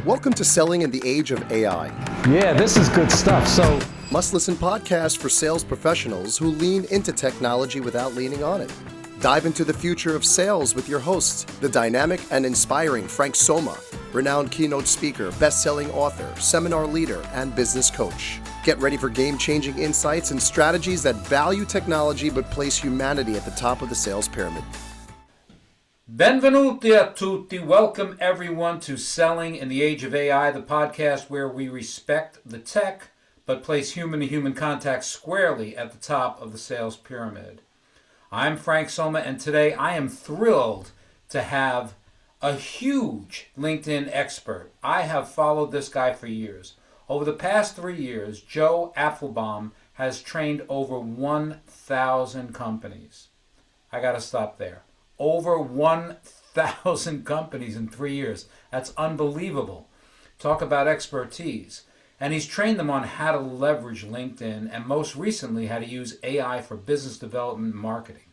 Welcome to Selling in the Age of AI. Yeah, this is good stuff. So, Must-listen podcast for sales professionals who lean into technology without leaning on it. Dive into the future of sales with your host, the dynamic and inspiring Frank Soma, renowned keynote speaker, best-selling author, seminar leader, and business coach. Get ready for game-changing insights and strategies that value technology but place humanity at the top of the sales pyramid. Benvenuti a tutti. Welcome everyone to Selling in the Age of AI, the podcast where we respect the tech but place human-to-human contact squarely at the top of the sales pyramid. I'm Frank Soma, and today I am thrilled to have a huge LinkedIn expert. I have followed this guy for years. Over the past 3 years, Joe Apfelbaum has trained over 1,000 companies. I got to stop there. Over 1,000 companies in 3 years. That's unbelievable. Talk about expertise. And he's trained them on how to leverage LinkedIn and most recently how to use AI for business development and marketing.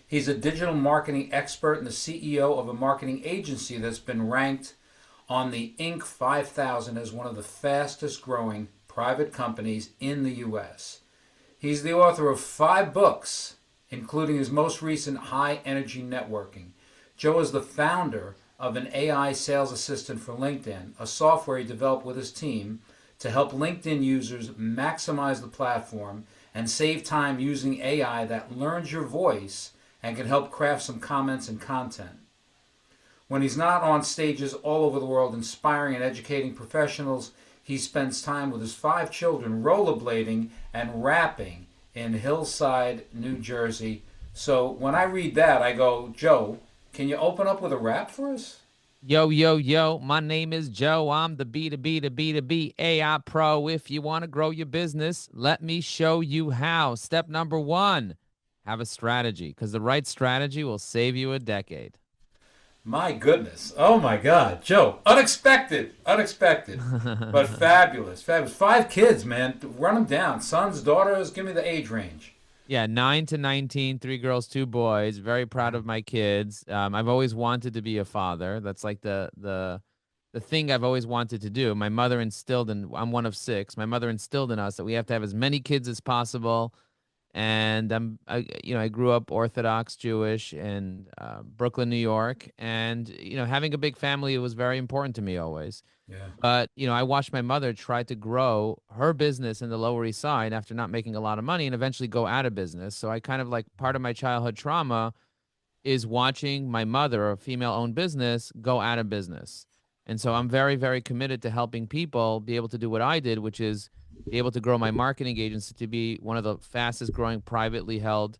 He's a digital marketing expert and the CEO of a marketing agency that's been ranked on the Inc. 5000 as one of the fastest growing private companies in the U.S. He's the author of 5 books, including his most recent High Energy Networking. Joe is the founder of an AI sales assistant for LinkedIn, a software he developed with his team to help LinkedIn users maximize the platform and save time using AI that learns your voice and can help craft some comments and content. When he's not on stages all over the world inspiring and educating professionals, he spends time with his 5 children rollerblading and rapping in Hillside, New Jersey. So when I read that, I go, Joe, can you open up with a rap for us? Yo, yo, yo, my name is Joe. I'm the B2B to B2B AI pro. If you want to grow your business, let me show you how. Step number 1, have a strategy, because the right strategy will save you a decade. My goodness. Oh my God. Joe, unexpected, but fabulous. 5 kids, man. Run them down. Sons, daughters, give me the age range. Yeah, 9 to 19, 3 girls, 2 boys. Very proud of my kids. I've always wanted to be a father. That's like the thing I've always wanted to do. My mother instilled in, I'm one of 6. My mother instilled in us that we have to have as many kids as possible. And I grew up Orthodox Jewish in Brooklyn, New York, and having a big family was very important to me always. Yeah. But I watched my mother try to grow her business in the Lower East Side after not making a lot of money, and eventually go out of business. So I kind of like, part of my childhood trauma is watching my mother, a female-owned business, go out of business. And so I'm very, very committed to helping people be able to do what I did, which is be able to grow my marketing agency to be one of the fastest growing privately held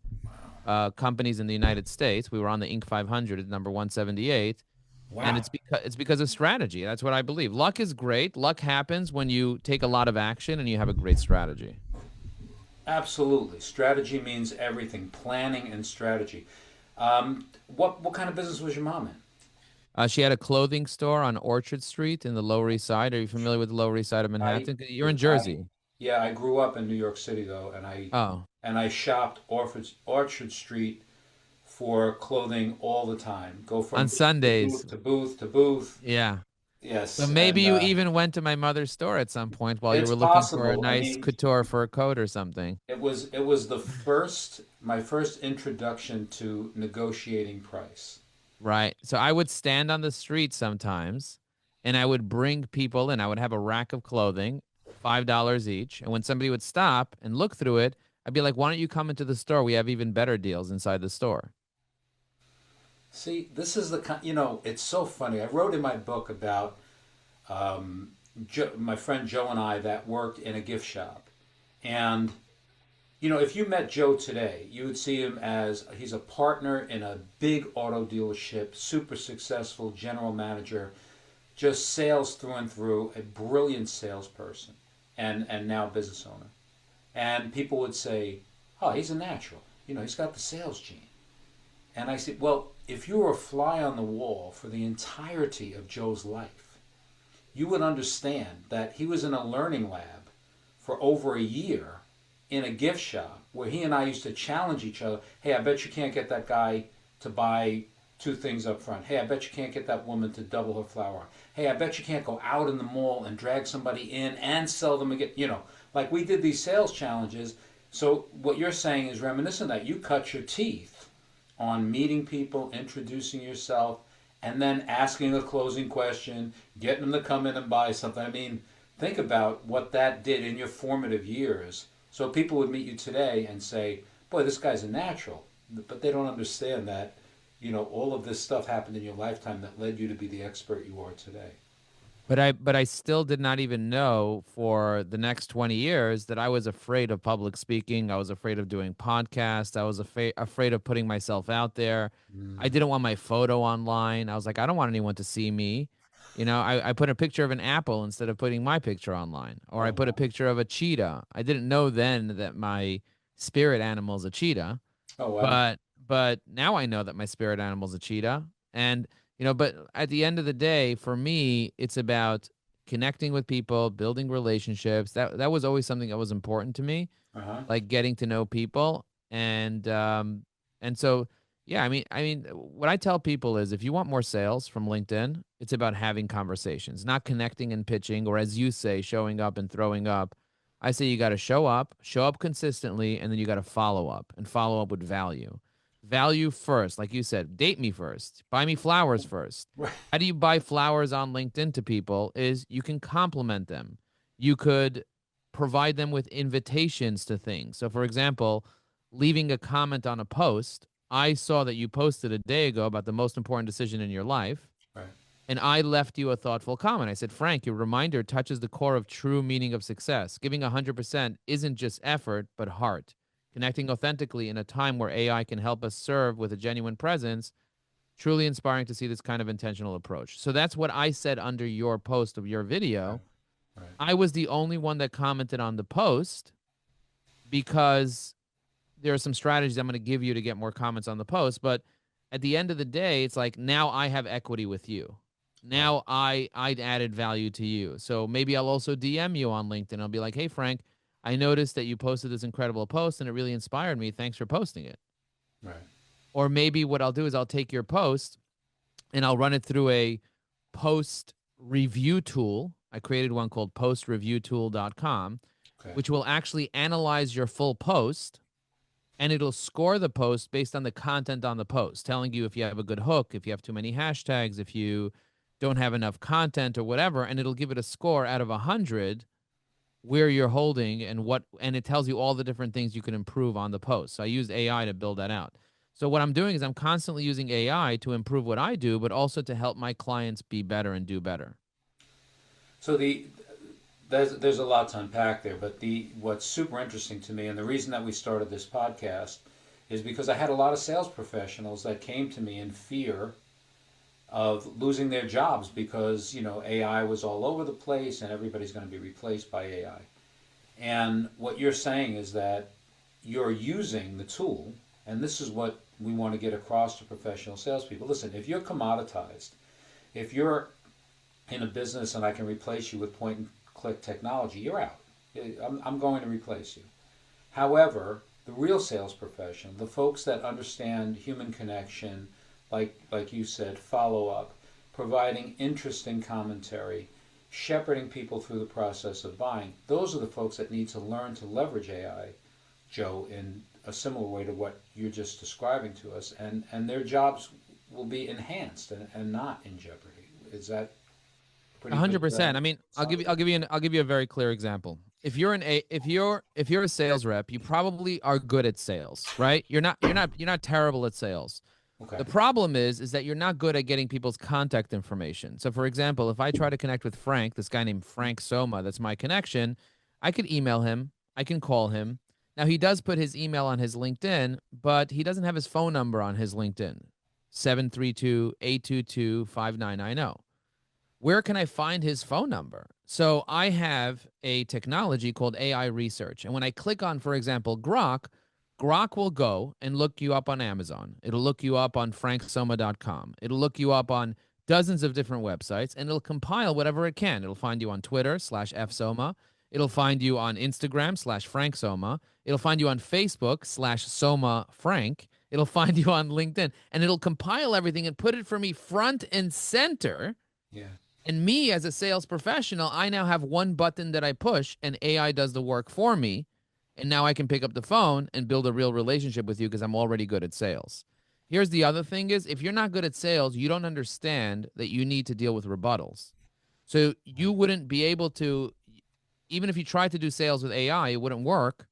companies in the United States. We were on the Inc. 500 at number 178. Wow. And it's because of strategy. That's what I believe. Luck is great. Luck happens when you take a lot of action and you have a great strategy. Absolutely. Strategy means everything. Planning and strategy. What kind of business was your mom in? She had a clothing store on Orchard Street in the Lower East Side. Are you familiar with the Lower East Side of Manhattan? You're in Jersey. Yeah, I grew up in New York City though, and I shopped Orchard Street for clothing all the time. Go from on Sundays to booth. Yeah. Yes. So maybe you even went to my mother's store at some point while you were looking for a nice couture for a coat or something. It was my first introduction to negotiating price. Right. So I would stand on the street sometimes and I would bring people in. I would have a rack of clothing, $5 each. And when somebody would stop and look through it, I'd be like, why don't you come into the store? We have even better deals inside the store. See, this is it's so funny. I wrote in my book about my friend Joe and I that worked in a gift shop. And if you met Joe today, you would see him as he's a partner in a big auto dealership, super successful general manager, just sales through and through, a brilliant salesperson, and now business owner. And people would say, oh, he's a natural. He's got the sales gene. And I said, well, if you were a fly on the wall for the entirety of Joe's life, you would understand that he was in a learning lab for over a year in a gift shop where he and I used to challenge each other. Hey, I bet you can't get that guy to buy two things up front. Hey, I bet you can't get that woman to double her flour. Hey, I bet you can't go out in the mall and drag somebody in and sell them again. Like we did these sales challenges. So what you're saying is reminiscent of that. You cut your teeth on meeting people, introducing yourself, and then asking a closing question, getting them to come in and buy something. I mean, think about what that did in your formative years. So people would meet you today and say, boy, this guy's a natural. But they don't understand that, all of this stuff happened in your lifetime that led you to be the expert you are today. But I still did not even know for the next 20 years that I was afraid of public speaking. I was afraid of doing podcasts. I was afraid of putting myself out there. I didn't want my photo online. I was like, I don't want anyone to see me. I put a picture of an apple instead of putting my picture online, or I Oh, put a wow. picture of a cheetah. I didn't know then that my spirit animal is a cheetah, Oh, wow. but now I know that my spirit animal is a cheetah. And but at the end of the day, for me, it's about connecting with people, building relationships. That was always something that was important to me, Uh-huh. like getting to know people. And so yeah, I mean what I tell people is if you want more sales from LinkedIn, it's about having conversations, not connecting and pitching, or as you say, showing up and throwing up. I say you got to show up consistently, and then you got to follow up with value. Value first, like you said, date me first, buy me flowers first. Right. How do you buy flowers on LinkedIn to people? Is you can compliment them. You could provide them with invitations to things. So, for example, leaving a comment on a post. I saw that you posted a day ago about the most important decision in your life, Right. and I left you a thoughtful comment. I said, Frank, your reminder touches the core of true meaning of success. Giving 100% isn't just effort, but heart. Connecting authentically in a time where AI can help us serve with a genuine presence. Truly inspiring to see this kind of intentional approach. So that's what I said under your post of your Right. video. Right. I was the only one that commented on the post because there are some strategies I'm going to give you to get more comments on the post. But at the end of the day, it's like now I have equity with you. Right. Now I'd added value to you. So maybe I'll also DM you on LinkedIn. I'll be like, hey, Frank, I noticed that you posted this incredible post and it really inspired me. Thanks for posting it. Right. Or maybe what I'll do is I'll take your post and I'll run it through a post review tool. I created one called postreviewtool.com, Okay. which will actually analyze your full post, and it'll score the post based on the content on the post, telling you if you have a good hook, if you have too many hashtags, if you don't have enough content or whatever, and it'll give it a score out of 100 where you're holding and it tells you all the different things you can improve on the post. So I used AI to build that out. So what I'm doing is I'm constantly using AI to improve what I do, but also to help my clients be better and do better. So there's a lot to unpack there, but what's super interesting to me, and the reason that we started this podcast, is because I had a lot of sales professionals that came to me in fear of losing their jobs because AI was all over the place and everybody's going to be replaced by AI. And what you're saying is that you're using the tool, and this is what we want to get across to professional salespeople. Listen, if you're commoditized, if you're in a business and I can replace you with point and click technology, you're out. I'm going to replace you. However, the real sales profession, the folks that understand human connection, like you said, follow up, providing interesting commentary, shepherding people through the process of buying, those are the folks that need to learn to leverage AI, Joe, in a similar way to what you're just describing to us, and their jobs will be enhanced and not in jeopardy. Is that pretty good 100%. I mean, summary? I'll give you a very clear example. If you're a sales rep, you probably are good at sales, right? You're not terrible at sales. Okay. The problem is that you're not good at getting people's contact information. So for example, if I try to connect with Frank, this guy named Frank Soma, that's my connection, I could email him, I can call him. Now he does put his email on his LinkedIn, but he doesn't have his phone number on his LinkedIn. 732-822-5990. Where can I find his phone number? So I have a technology called AI research. And when I click on, for example, Grok, Grok will go and look you up on Amazon. It'll look you up on franksoma.com. It'll look you up on dozens of different websites, and it'll compile whatever it can. It'll find you on Twitter /fsoma. It'll find you on Instagram /franksoma. It'll find you on Facebook /soma frank. It'll find you on LinkedIn, and it'll compile everything and put it for me front and center. Yeah. And me as a sales professional, I now have one button that I push, and AI does the work for me. And now I can pick up the phone and build a real relationship with you because I'm already good at sales. Here's the other thing is, if you're not good at sales, you don't understand that you need to deal with rebuttals. So you wouldn't be able to, even if you tried to do sales with AI, it wouldn't work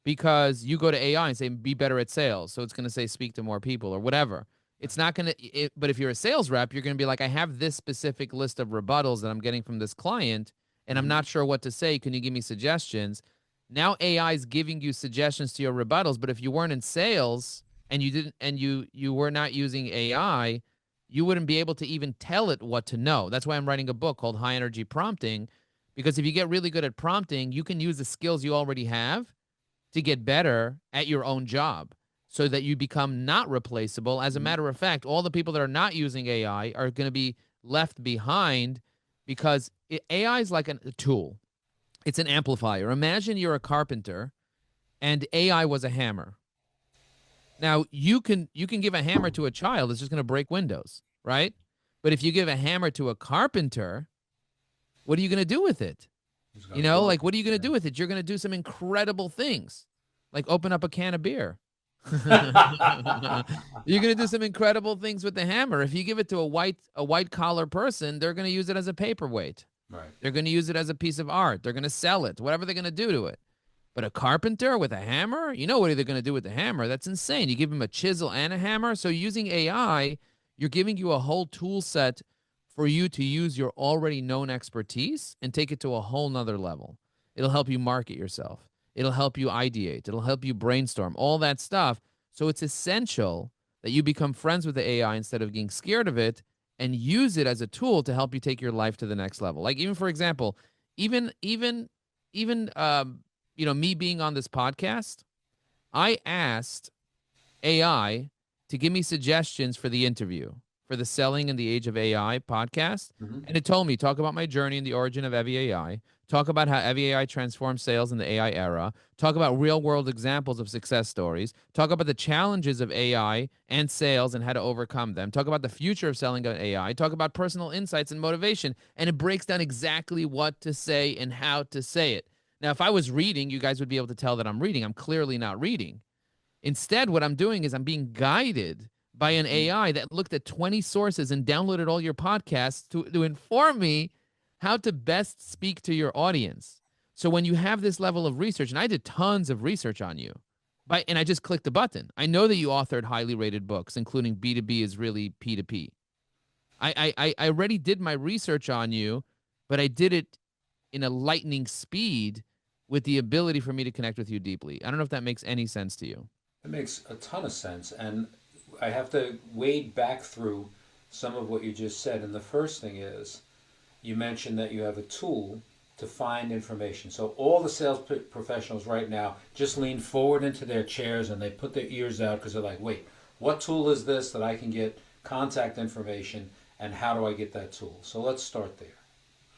because you go to AI and say, be better at sales. So it's going to say, speak to more people or whatever. It's not going to, but if you're a sales rep, you're going to be like, I have this specific list of rebuttals that I'm getting from this client, and I'm not sure what to say. Can you give me suggestions? Now AI is giving you suggestions to your rebuttals, but if you weren't in sales and you didn't, and you were not using AI, you wouldn't be able to even tell it what to know. That's why I'm writing a book called High Energy Prompting, because if you get really good at prompting, you can use the skills you already have to get better at your own job so that you become not replaceable. As a matter of fact, all the people that are not using AI are going to be left behind because AI is like a tool. It's an amplifier. Imagine you're a carpenter and AI was a hammer. Now, you can give a hammer to a child, it's just going to break windows, right? But if you give a hammer to a carpenter, what are you going to do with it? You know, like, what are you going to do with it? You're going to do some incredible things, like open up a can of beer. You're going to do some incredible things with the hammer. If you give it to a white collar person, they're going to use it as a paperweight. Right. They're going to use it as a piece of art. They're going to sell it, whatever they're going to do to it. But a carpenter with a hammer, you know what they're going to do with the hammer. That's insane. You give him a chisel and a hammer. So using AI, you're giving you a whole tool set for you to use your already known expertise and take it to a whole nother level. It'll help you market yourself. It'll help you ideate. It'll help you brainstorm, all that stuff. So it's essential that you become friends with the AI instead of getting scared of it and use it as a tool to help you take your life to the next level. Like, even for example, even me being on this podcast, I asked AI to give me suggestions for the interview for the Selling in the Age of AI podcast. And it told me, talk about my journey in the origin of Evie AI, talk about how Evie AI transformed sales in the AI era, talk about real world examples of success stories, talk about the challenges of AI and sales and how to overcome them, talk about the future of selling on AI, talk about personal insights and motivation. And it breaks down exactly what to say and how to say it. Now, if I was reading, you guys would be able to tell that I'm reading. I'm clearly not reading. Instead, what I'm doing is I'm being guided by an AI that looked at 20 sources and downloaded all your podcasts to inform me how to best speak to your audience. So when you have this level of research, and I did tons of research on you, and I just clicked the button. I know that you authored highly rated books, including B2B is really P2P. I already did my research on you, but I did it in a lightning speed with the ability for me to connect with you deeply. I don't know if that makes any sense to you. It makes a ton of sense. And I have to wade back through some of what you just said. And the first thing is, you mentioned that you have a tool to find information. So all the sales professionals right now just lean forward into their chairs and they put their ears out because they're like, wait, what tool is this that I can get contact information, and how do I get that tool? So let's start there.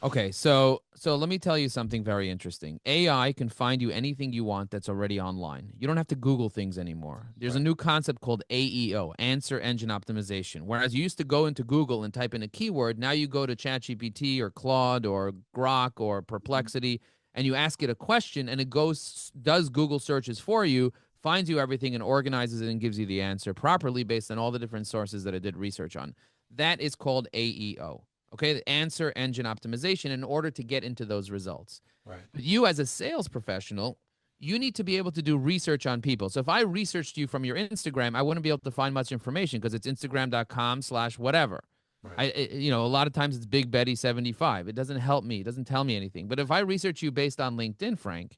Okay, so let me tell you something very interesting. AI can find you anything you want that's already online. You don't have to Google things anymore. There's a new concept called AEO, Answer Engine Optimization. Whereas you used to go into Google and type in a keyword, now you go to ChatGPT or Claude or Grok or Perplexity, and you ask it a question, and it does Google searches for you, finds you everything, and organizes it and gives you the answer properly based on all the different sources that it did research on. That is called AEO. Okay, the answer engine optimization, in order to get into those results. Right. But you, as a sales professional, you need to be able to do research on people. So if I researched you from your Instagram, I wouldn't be able to find much information because it's Instagram.com/whatever. Right. A lot of times it's Big Betty 75. It doesn't help me. It doesn't tell me anything. But if I research you based on LinkedIn, Frank,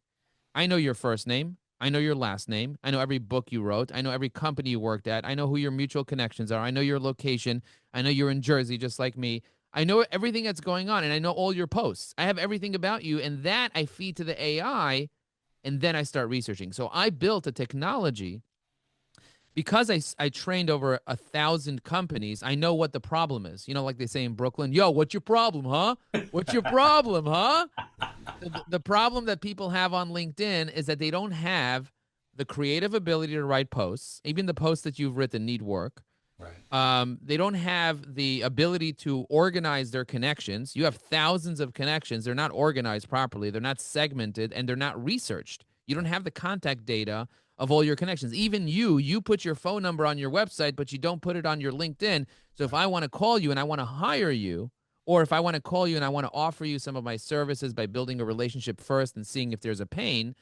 I know your first name. I know your last name. I know every book you wrote. I know every company you worked at. I know who your mutual connections are. I know your location. I know you're in Jersey, just like me. I know everything that's going on, and I know all your posts. I have everything about you, and that I feed to the AI, and then I start researching. So I built a technology because I trained over 1,000 companies. I know what the problem is. You know, like they say in Brooklyn, yo, what's your problem, huh? What's your problem, huh? The problem that people have on LinkedIn is that they don't have the creative ability to write posts. Even the posts that you've written need work. Right. They don't have the ability to organize their connections. You have thousands of connections. They're not organized properly. They're not segmented, and they're not researched. You don't have the contact data of all your connections. Even you put your phone number on your website, but you don't put it on your LinkedIn. So if I want to call you and I want to hire you, or if I want to call you and I want to offer you some of my services by building a relationship first and seeing if there's a pain,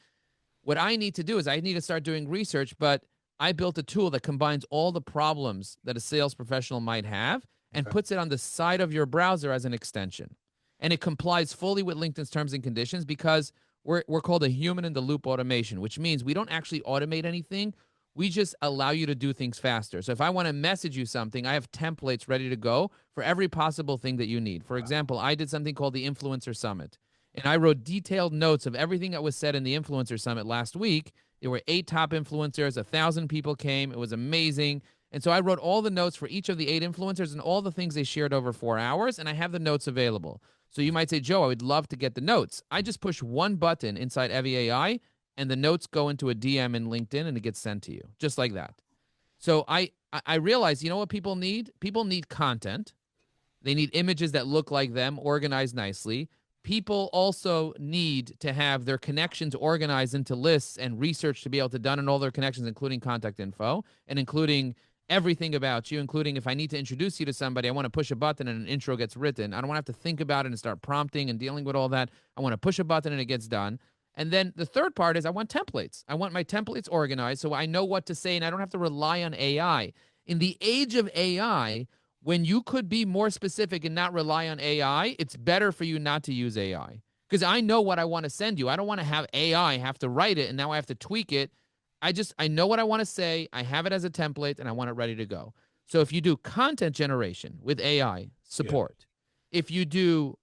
what I need to do is I need to start doing research, but I built a tool that combines all the problems that a sales professional might have and puts it on the side of your browser as an extension. And it complies fully with LinkedIn's terms and conditions because we're called a human-in-the-loop automation, which means we don't actually automate anything. We just allow you to do things faster. So if I want to message you something, I have templates ready to go for every possible thing that you need. For example, I did something called the Influencer Summit, and I wrote detailed notes of everything that was said in the Influencer Summit last week. There were 8 top influencers, 1,000 people came. It was amazing. And so I wrote all the notes for each of the 8 influencers and all the things they shared over 4 hours, and I have the notes available. So you might say, Joe, I would love to get the notes. I just push one button inside Evie AI, and the notes go into a DM in LinkedIn, and it gets sent to you, just like that. So I realized, you know what people need? People need content. They need images that look like them, organized nicely. People also need to have their connections organized into lists and research to be able to done in all their connections, including contact info and including everything about you, including if I need to introduce you to somebody, I want to push a button and an intro gets written. I don't want to have to think about it and start prompting and dealing with all that. I want to push a button and it gets done. And then the third part is I want templates. I want my templates organized so I know what to say and I don't have to rely on AI. In the age of AI, when you could be more specific and not rely on AI, it's better for you not to use AI. Because I know what I want to send you. I don't want to have AI have to write it and now I have to tweak it. I know what I want to say. I have it as a template and I want it ready to go. So if you do content generation with AI support, if you do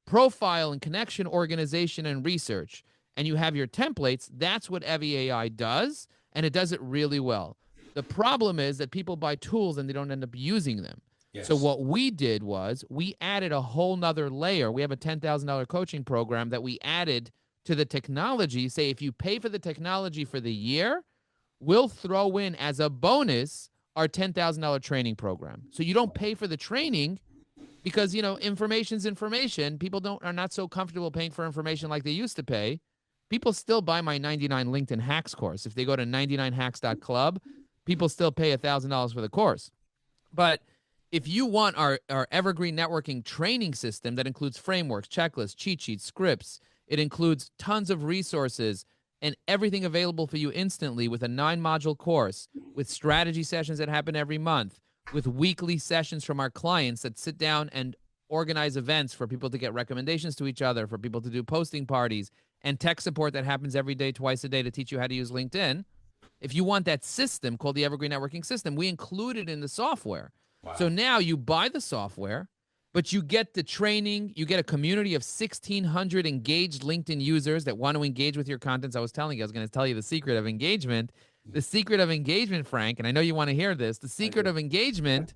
profile and connection organization and research, and you have your templates, that's what Evie AI does, and it does it really well. The problem is that people buy tools and they don't end up using them. Yes. So what we did was we added a whole nother layer. We have a $10,000 coaching program that we added to the technology. Say if you pay for the technology for the year, we'll throw in as a bonus our $10,000 training program. So you don't pay for the training because, you know, information's information. People are not so comfortable paying for information like they used to pay. People still buy my 99 LinkedIn hacks course. If they go to 99hacks.club, people still pay $1,000 for the course. But if you want our evergreen networking training system that includes frameworks, checklists, cheat sheets, scripts, it includes tons of resources and everything available for you instantly with a 9-module course, with strategy sessions that happen every month, with weekly sessions from our clients that sit down and organize events for people to get recommendations to each other, for people to do posting parties, and tech support that happens every day, twice a day to teach you how to use LinkedIn. If you want that system called the Evergreen Networking System, we include it in the software. Wow. So now you buy the software, but you get the training, you get a community of 1,600 engaged LinkedIn users that want to engage with your contents. I was going to tell you the secret of engagement. The secret of engagement, Frank, and I know you want to hear this, the secret of engagement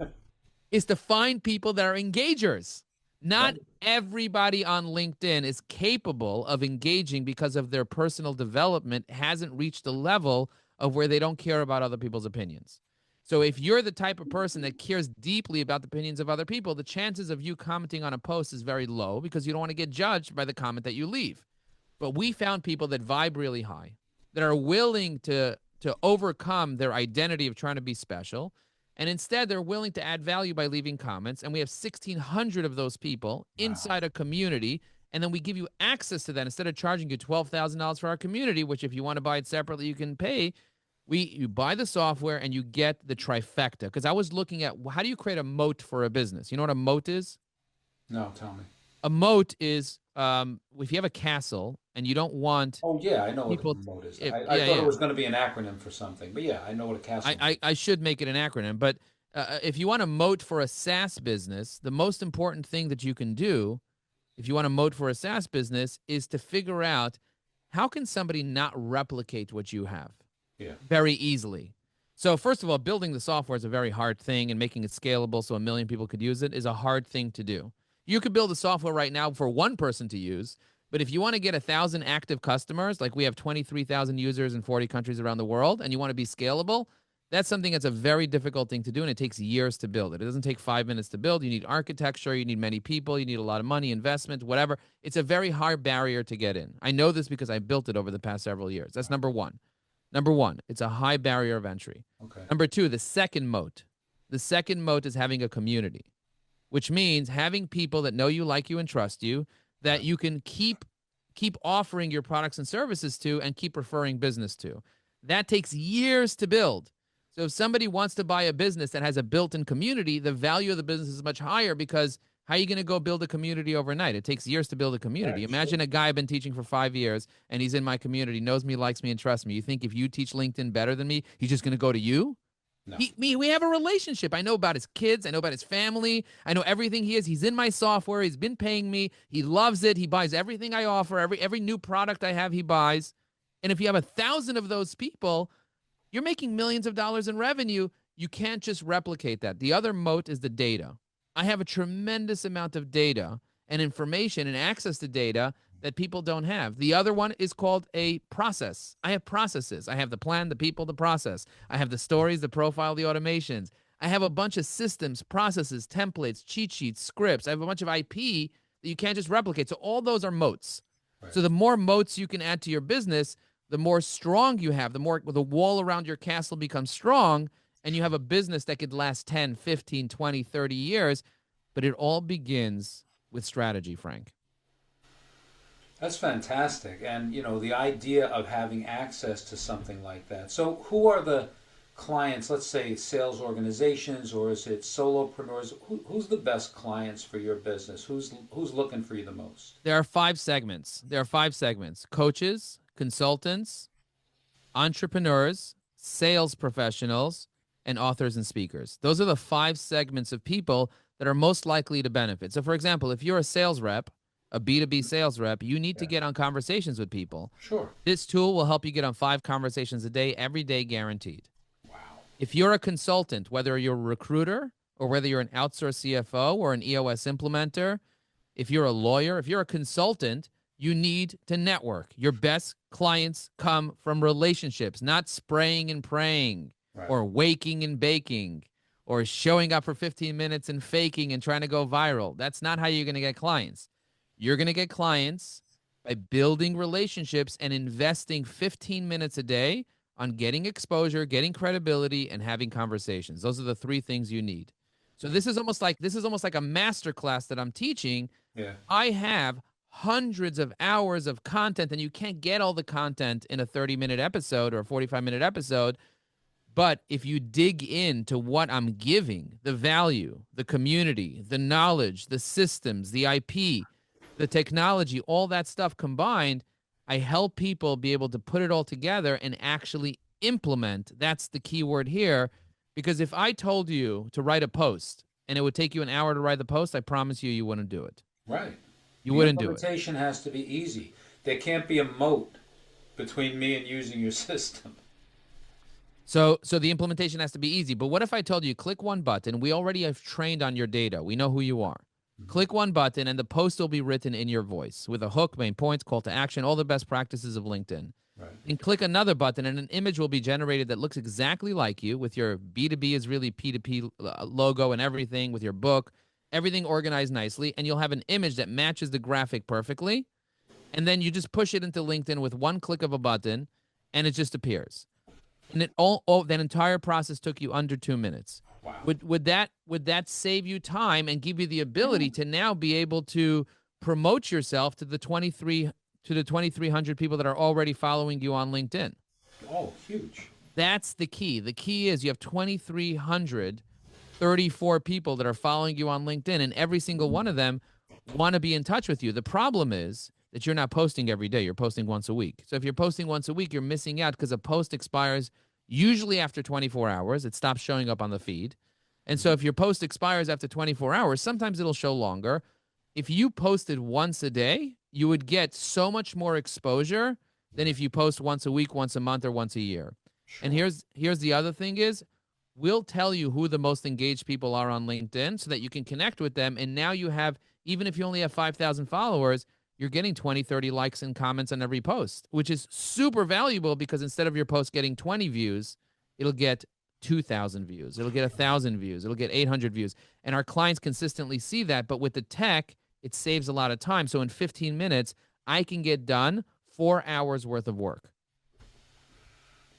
is to find people that are engagers. Not everybody on LinkedIn is capable of engaging because of their personal development hasn't reached the level of where they don't care about other people's opinions. So if you're the type of person that cares deeply about the opinions of other people, the chances of you commenting on a post is very low because you don't want to get judged by the comment that you leave. But we found people that vibe really high, that are willing to overcome their identity of trying to be special, and instead they're willing to add value by leaving comments. And we have 1,600 of those people inside a community, and then we give you access to that. Instead of charging you $12,000 for our community, which if you want to buy it separately, you can pay, you buy the software and you get the trifecta. Because I was looking at how do you create a moat for a business? You know what a moat is? No, tell me. A moat is if you have a castle and you don't want. Oh yeah, I know what a moat is. I thought it was going to be an acronym for something, but yeah, I know what a castle is. I should make it an acronym, but if you want a moat for a SaaS business, the most important thing that you can do, if you want a moat for a SaaS business, is to figure out how can somebody not replicate what you have very easily. So first of all, building the software is a very hard thing, and making it scalable so 1 million people could use it is a hard thing to do. You could build a software right now for one person to use. But if you want to get 1,000 active customers, like we have 23,000 users in 40 countries around the world, and you want to be scalable, that's something that's a very difficult thing to do, and it takes years to build it. It doesn't take 5 minutes to build. You need architecture, you need many people, you need a lot of money, investment, whatever. It's a very hard barrier to get in. I know this because I built it over the past several years. That's number one. Number one, it's a high barrier of entry. Okay. Number two, the second moat. The second moat is having a community, which means having people that know you, like you, and trust you, that you can keep offering your products and services to and keep referring business to. That takes years to build. So if somebody wants to buy a business that has a built-in community, the value of the business is much higher, because how are you going to go build a community overnight? It takes years to build a community. Right, Imagine a guy I've been teaching for 5 years, and he's in my community, knows me, likes me, and trusts me. You think if you teach LinkedIn better than me, he's just going to go to you? No. We have a relationship. I know about his kids. I know about his family. I know everything he is. He's in my software. He's been paying me. He loves it. He buys everything I offer. Every new product I have, he buys. And if you have 1,000 of those people, you're making millions of dollars in revenue. You can't just replicate that. The other moat is the data. I have a tremendous amount of data and information and access to data that people don't have. The other one is called a process. I have processes. I have the plan, the people, the process. I have the stories, the profile, the automations. I have a bunch of systems, processes, templates, cheat sheets, scripts. I have a bunch of IP that you can't just replicate. So all those are moats. Right. So the more moats you can add to your business, the more strong you have, the more the wall around your castle becomes strong, and you have a business that could last 10, 15, 20, 30 years. But it all begins with strategy, Frank. That's fantastic. And, the idea of having access to something like that. So who are the clients, let's say sales organizations, or is it solopreneurs? Who's the best clients for your business? Who's looking for you the most? There are 5 segments. Coaches, consultants, entrepreneurs, sales professionals, and authors and speakers. Those are the 5 segments of people that are most likely to benefit. So, for example, if you're a sales rep, a B2B sales rep, you need to get on conversations with people. Sure. This tool will help you get on 5 conversations a day, every day, guaranteed. Wow. If you're a consultant, whether you're a recruiter or whether you're an outsourced CFO or an EOS implementer, if you're a lawyer, if you're a consultant, you need to network. Your best clients come from relationships, not spraying and praying, Right. or waking and baking, or showing up for 15 minutes and faking and trying to go viral. That's not how you're going to get clients. You're going to get clients by building relationships and investing 15 minutes a day on getting exposure, getting credibility, and having conversations. Those are the 3 things you need. So this is almost like a master class that I'm teaching. Yeah. I have hundreds of hours of content, and you can't get all the content in a 30-minute episode or a 45-minute episode. But if you dig into what I'm giving, the value, the community, the knowledge, the systems, the IP, the technology, all that stuff combined, I help people be able to put it all together and actually implement. That's the key word here. Because if I told you to write a post and it would take you an hour to write the post, I promise you wouldn't do it. Right. You wouldn't do it. Implementation has to be easy. There can't be a moat between me and using your system. So the implementation has to be easy. But what if I told you, click one button? We already have trained on your data. We know who you are. Click one button, and the post will be written in your voice with a hook, main points, call to action, all the best practices of LinkedIn. Right. And click another button, and an image will be generated that looks exactly like you, with your B2B is really P2P logo and everything, with your book, everything organized nicely, and you'll have an image that matches the graphic perfectly. And then you just push it into LinkedIn with one click of a button, and it just appears. And that entire process took you under 2 minutes. Wow. Would that save you time and give you the ability to now be able to promote yourself to the 2,300 people that are already following you on LinkedIn? Oh, huge. That's the key. The key is you have 2,334 people that are following you on LinkedIn, and every single one of them want to be in touch with you. The problem is that you're not posting every day. You're posting once a week. So if you're posting once a week, you're missing out, because a post expires usually after 24 hours. It stops showing up on the feed. And so if your post expires after 24 hours, sometimes it'll show longer. If you posted once a day, you would get so much more exposure than if you post once a week, once a month, or once a year. Sure. And here's the other thing is, we'll tell you who the most engaged people are on LinkedIn so that you can connect with them. And now you have, even if you only have 5,000 followers, you're getting 20, 30 likes and comments on every post, which is super valuable because instead of your post getting 20 views, it'll get 2,000 views. It'll get 1,000 views. It'll get 800 views. And our clients consistently see that. But with the tech, it saves a lot of time. So in 15 minutes, I can get done 4 hours worth of work.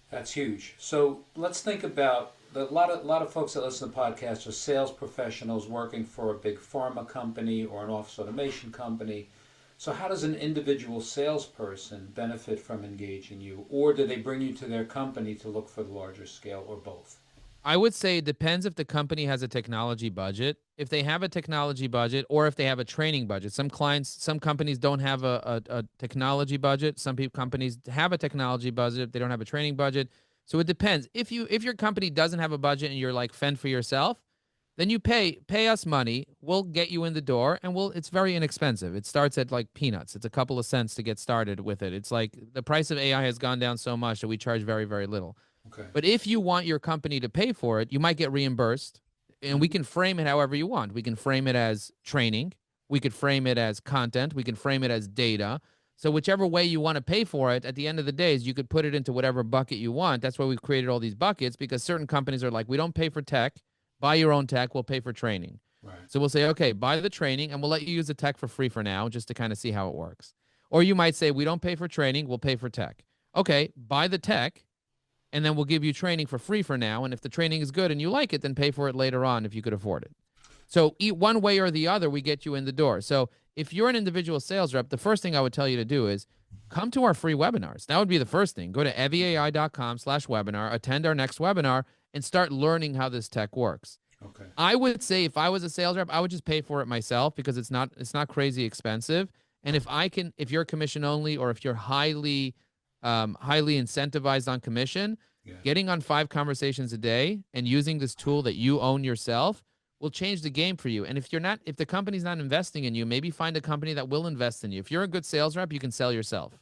That's huge. So let's think about a lot of folks that listen to podcasts are sales professionals working for a big pharma company or an office automation company. So how does an individual salesperson benefit from engaging you? Or do they bring you to their company to look for the larger scale, or both? I would say it depends if the company has a technology budget. If they have a technology budget or if they have a training budget. Some companies don't have a technology budget. Some companies have a technology budget. They don't have a training budget. So it depends. If your company doesn't have a budget and you're like fend for yourself, then you pay us money. We'll get you in the door, and it's very inexpensive. It starts at like peanuts. It's a couple of cents to get started with it. It's like the price of AI has gone down so much that we charge very, very little. Okay. But if you want your company to pay for it, you might get reimbursed, and we can frame it however you want. We can frame it as training. We could frame it as content. We can frame it as data. So whichever way you want to pay for it, at the end of the day, is you could put it into whatever bucket you want. That's why we've created all these buckets, because certain companies are like, we don't pay for tech. Buy your own tech. We'll pay for training. Right. So we'll say, okay, buy the training, and we'll let you use the tech for free for now, just to kind of see how it works. Or you might say, we don't pay for training. We'll pay for tech. Okay, buy the tech, and then we'll give you training for free for now. And if the training is good and you like it, then pay for it later on if you could afford it. So one way or the other, we get you in the door. So if you're an individual sales rep, the first thing I would tell you to do is come to our free webinars. That would be the first thing. Go to eviai.com/webinar, attend our next webinar, and start learning how this tech works. Okay. I would say if I was a sales rep, I would just pay for it myself, because it's not crazy expensive. And if you're commission only, or if you're highly incentivized on commission, getting on 5 conversations a day and using this tool that you own yourself will change the game for you. And if the company's not investing in you, maybe find a company that will invest in you. If you're a good sales rep, you can sell yourself.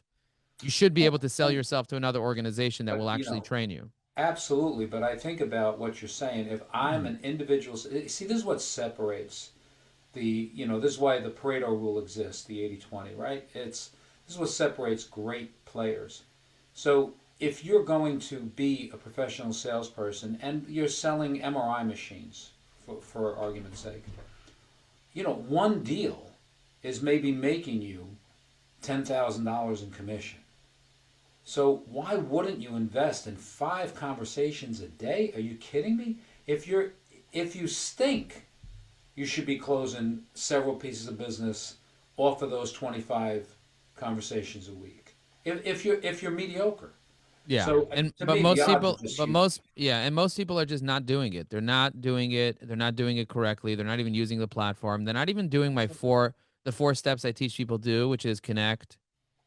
You should be able to sell yourself to another organization that will actually train you. Absolutely, but I think about what you're saying. If I'm an individual, see, this is what separates this is why the Pareto rule exists, the 80-20, right? This is what separates great players. So if you're going to be a professional salesperson and you're selling MRI machines, for argument's sake, one deal is maybe making you $10,000 in commission. So why wouldn't you invest in 5 conversations a day? Are you kidding me? If you stink, you should be closing several pieces of business off of those 25 conversations a week. If you're mediocre. Yeah. So, most people are just not doing it. They're not doing it. They're not doing it correctly. They're not even using the platform. They're not even doing the 4 steps I teach people do, which is connect,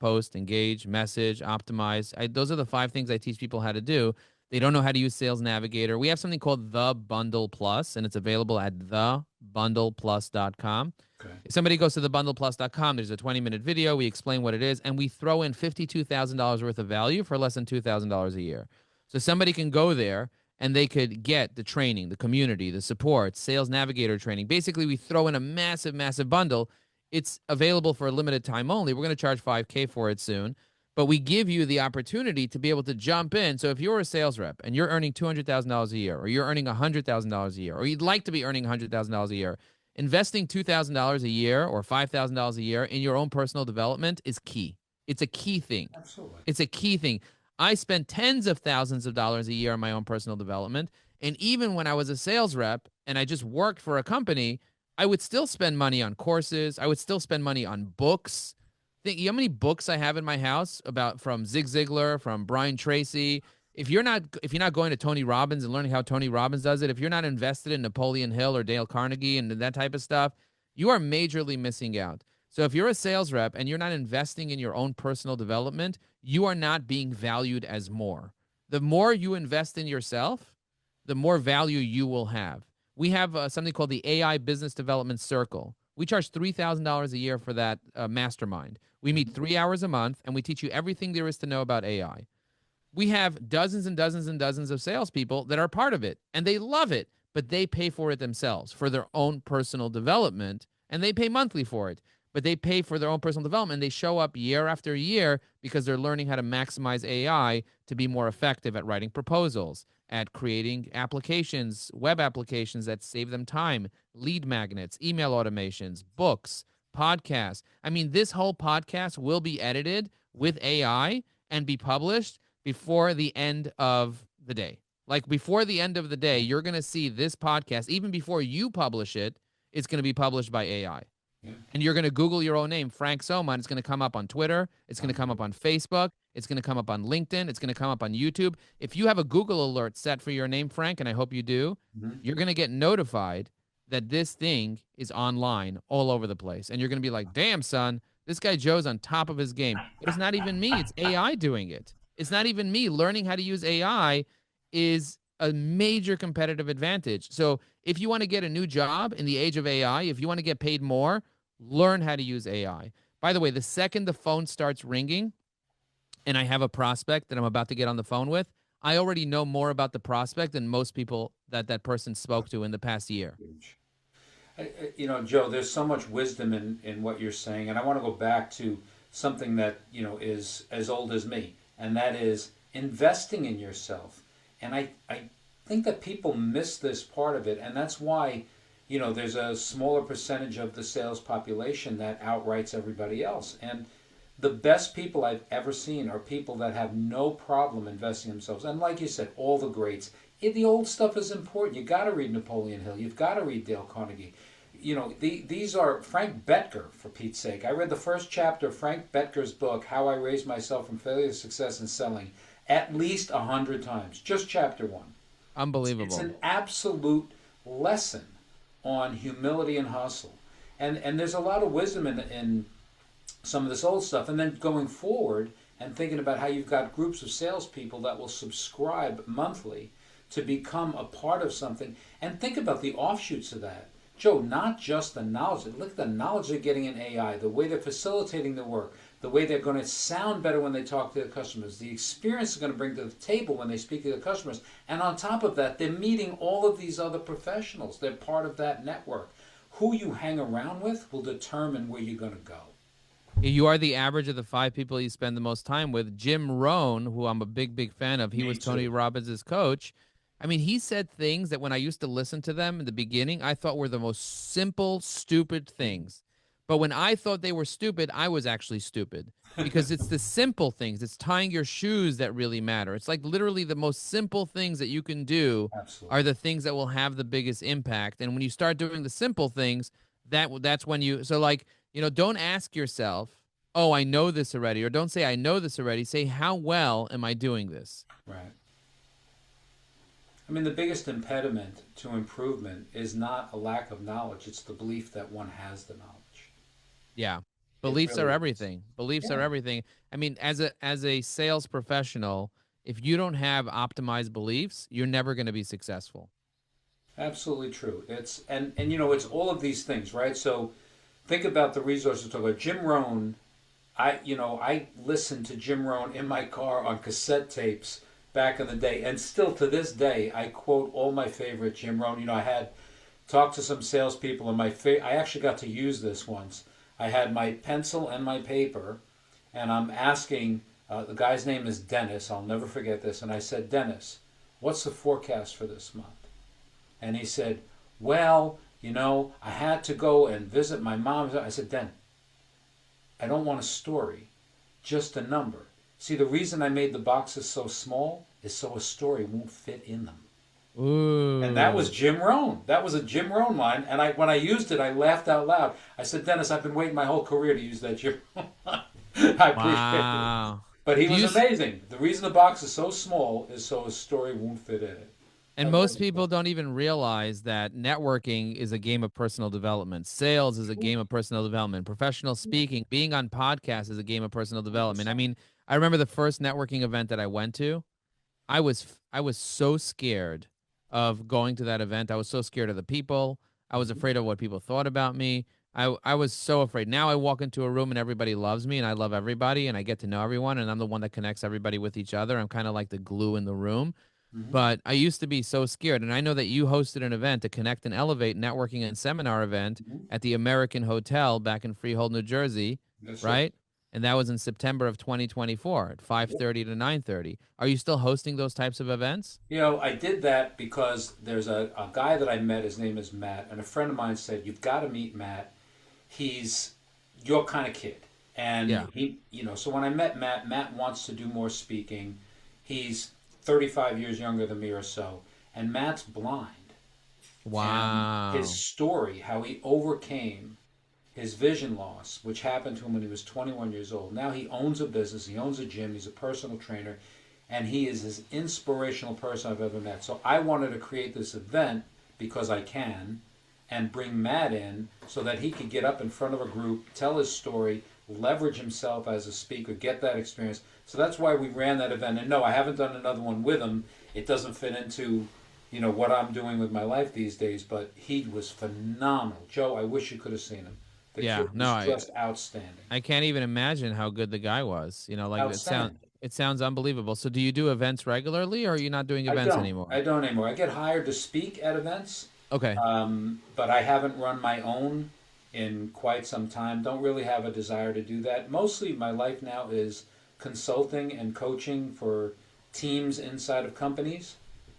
post, engage, message, optimize. Those are the 5 things I teach people how to do. They don't know how to use Sales Navigator. We have something called The Bundle Plus, and it's available at thebundleplus.com. Okay. If somebody goes to thebundleplus.com, there's a 20-minute video. We explain what it is, and we throw in $52,000 worth of value for less than $2,000 a year. So somebody can go there, and they could get the training, the community, the support, Sales Navigator training. Basically, we throw in a massive, massive bundle. It's available for a limited time only. We're going to charge $5,000 for it soon. But we give you the opportunity to be able to jump in. So if you're a sales rep and you're earning $200,000 a year, or you're earning $100,000 a year, or you'd like to be earning $100,000 a year, investing $2,000 a year or $5,000 a year in your own personal development is key. It's a key thing. Absolutely. It's a key thing. I spend tens of thousands of dollars a year on my own personal development. And even when I was a sales rep and I just worked for a company, I would still spend money on courses. I would still spend money on books. Think how many books I have in my house from Zig Ziglar, from Brian Tracy. If you're not going to Tony Robbins and learning how Tony Robbins does it, if you're not invested in Napoleon Hill or Dale Carnegie and that type of stuff, you are majorly missing out. So if you're a sales rep and you're not investing in your own personal development, you are not being valued as more. The more you invest in yourself, the more value you will have. We have something called the AI Business Development Circle. We charge $3,000 a year for that mastermind. We meet 3 hours a month, and we teach you everything there is to know about AI. We have dozens and dozens and dozens of salespeople that are part of it, and they love it, but they pay for it themselves for their own personal development, and they pay monthly for it. but they pay for their own personal development. They show up year after year because they're learning how to maximize AI to be more effective at writing proposals, at creating applications, web applications that save them time, lead magnets, email automations, books, podcasts. I mean, this whole podcast will be edited with AI and be published before the end of the day. Like before the end of the day, you're going to see this podcast, even before you publish it, it's going to be published by AI. Yeah. And you're going to Google your own name, Frank Soma, and it's going to come up on Twitter. It's going to come up on Facebook. It's going to come up on LinkedIn. It's going to come up on YouTube. If you have a Google alert set for your name, Frank, and I hope you do, you're going to get notified that this thing is online all over the place. And you're going to be like, damn, son, this guy Joe's on top of his game. But it's not even me. It's AI doing it. It's not even me. Learning how to use AI is a major competitive advantage. So if you want to get a new job in the age of AI, if you want to get paid more, learn how to use AI. By the way, the second the phone starts ringing and I have a prospect that I'm about to get on the phone with, I already know more about the prospect than most people that person spoke to in the past year. You know, Joe, there's so much wisdom in what you're saying, and I want to go back to something that, you know, is as old as me, and that is investing in yourself. And I think that people miss this part of it, and that's why, you know, there's a smaller percentage of the sales population that outwrites everybody else. And the best people I've ever seen are people that have no problem investing in themselves. And like you said, all the greats. The old stuff is important. You got to read Napoleon Hill. You've got to read Dale Carnegie. You know, these are Frank Bettger, for Pete's sake. I read the first chapter of Frank Bettger's book, How I Raised Myself from Failure to Success in Selling, at least 100 times. Just chapter 1. Unbelievable. It's an absolute lesson on humility and hustle. And there's a lot of wisdom in some of this old stuff. And then going forward and thinking about how you've got groups of salespeople that will subscribe monthly to become a part of something. And think about the offshoots of that. Joe, not just the knowledge. Look at the knowledge they're getting in AI, the way they're facilitating the work, the way they're going to sound better when they talk to the customers, the experience they're going to bring to the table when they speak to the customers. And on top of that, they're meeting all of these other professionals. They're part of that network. Who you hang around with will determine where you're going to go. You are the average of the 5 people you spend the most time with. Jim Rohn, who I'm a big, big fan of, he was Tony Robbins' coach. I mean, he said things that when I used to listen to them in the beginning, I thought were the most simple, stupid things. But when I thought they were stupid, I was actually stupid because it's the simple things. It's tying your shoes that really matter. It's like literally the most simple things that you can do are the things that will have the biggest impact. And when you start doing the simple things, that's when you, so like, you know, don't ask yourself, oh, I know this already, or don't say I know this already. Say, how well am I doing this? Right. I mean, the biggest impediment to improvement is not a lack of knowledge. It's the belief that one has the knowledge. Yeah. Beliefs really are is. everything. Beliefs are Yeah. everything. I mean, as a sales professional, if you don't have optimized beliefs, you're never going to be successful. Absolutely true. It's and you know, it's all of these things, right? So think about the resources we're talking about. Jim Rohn, I listened to Jim Rohn in my car on cassette tapes back in the day, and still to this day I quote all my favorite Jim Rohn. You know, I had talked to some salespeople, and I actually got to use this once. I had my pencil and my paper, and I'm asking, the guy's name is Dennis, I'll never forget this, and I said, Dennis, what's the forecast for this month? And he said, well, you know, I had to go and visit my mom. I said, Den, I don't want a story, just a number. See, the reason I made the boxes so small is so a story won't fit in them. Ooh. And that was Jim Rohn. That was a Jim Rohn line. And when I used it, I laughed out loud. I said, Dennis, I've been waiting my whole career to use that Jim Rohn line. I appreciate it. But he was amazing. The reason the box is so small is so a story won't fit in it. And most people don't even realize that networking is a game of personal development. Sales is a game of personal development. Professional speaking, being on podcasts is a game of personal development. I mean, I remember the first networking event that I went to. I was so scared of going to that event. I was so scared of the people. I was afraid of what people thought about me. I was so afraid. Now I walk into a room and everybody loves me and I love everybody and I get to know everyone and I'm the one that connects everybody with each other. I'm kind of like the glue in the room. But I used to be so scared. And I know that you hosted an event, a Connect and Elevate networking and seminar event Mhm. at the American Hotel back in Freehold, New Jersey, Yes, sir. right? And that was in September of 2024 at 5:30 to 9:30. Are you still hosting those types of events? I did that because there's a guy that I met. His name is Matt, and a friend of mine said, "You've got to meet Matt. He's your kind of kid." And Yeah. so when I met Matt, Matt wants to do more speaking. He's 35 years younger than me or so, and Matt's blind. And his Wow. story, how he overcame his vision loss, which happened to him when he was 21 years old. Now he owns a business, he owns a gym, he's a personal trainer, and he is as inspirational person I've ever met. So I wanted to create this event because I can and bring Matt in so that he could get up in front of a group, tell his story, leverage himself as a speaker, get that experience. So that's why we ran that event. And no, I haven't done another one with him. It doesn't fit into what I'm doing with my life these days, but he was phenomenal. Joe, I wish you could have seen him. The Yeah. kid No, was just outstanding. I can't even imagine how good the guy was. Like Outstanding. it sounds unbelievable. So do you do events regularly or are you not doing I events don't. anymore? I don't anymore. I get hired to speak at events, Okay. but I haven't run my own in quite some time. Don't really have a desire to do that. Mostly my life now is consulting and coaching for teams inside of companies.